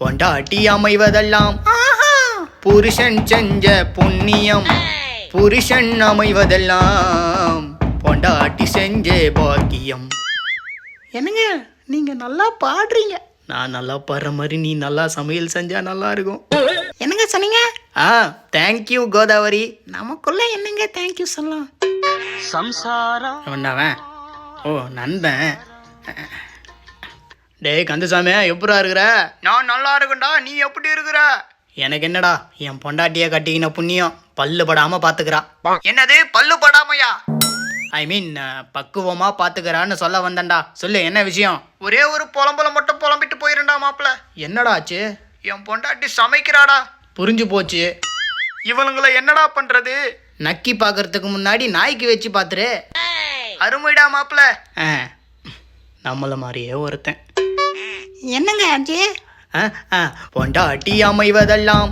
பொண்டாட்டி அமைவதெல்லாம் புருஷன் செஞ்ச புண்ணியம். புருஷன் அமைவதெல்லாம் பொண்டாட்டி செஞ்ச பாக்கியம். என்னங்க நீங்க நல்லா பாடுறீங்க. நான் நல்லா பாடுற மாதிரி நீ நல்லா சமையல் செஞ்சா நல்லா இருக்கும். என்னங்க சொன்னீங்க? தேங்க்யூ கோதாவரி. நமக்குள்ள என்னங்க தேங்க்யூ சொல்லலாம். சம்சாரம் என்னவன்? ஓ நண்பன். டேய் கந்தசாமி எப்படா இருக்கிற? நான் நல்லா இருக்குண்டா. நீ எப்படி இருக்கிற? எனக்கு என்னடா, என் பொண்டாட்டிய கட்டிக்கின புண்ணியம் பல்லு படாம பாத்துக்கிறா. என்னது பல்லு படாமையா? ஐ மீன் பக்குவமா பாத்துக்கிறான்னு சொல்ல வந்தேன்டா. சொல்லு என்ன விஷயம்? ஒரே ஒரு புலம்பல மட்டும் புலம்பிட்டு போயிருண்டா மாப்பிள்ள. என்னடா ஆச்சு? என் பொண்டாட்டி சமைக்கிறாடா. புரிஞ்சு போச்சு. இவனுங்களை என்னடா பண்றது? நக்கி பாக்குறதுக்கு முன்னாடி நாய்க்கு வச்சு பாத்துரு. அருமைடா மாப்பிள்ள. நம்மள மாதிரியே ஒருத்தன். என்னங்க ஆச்சு? பொண்டாட்டி அமைவதெல்லாம்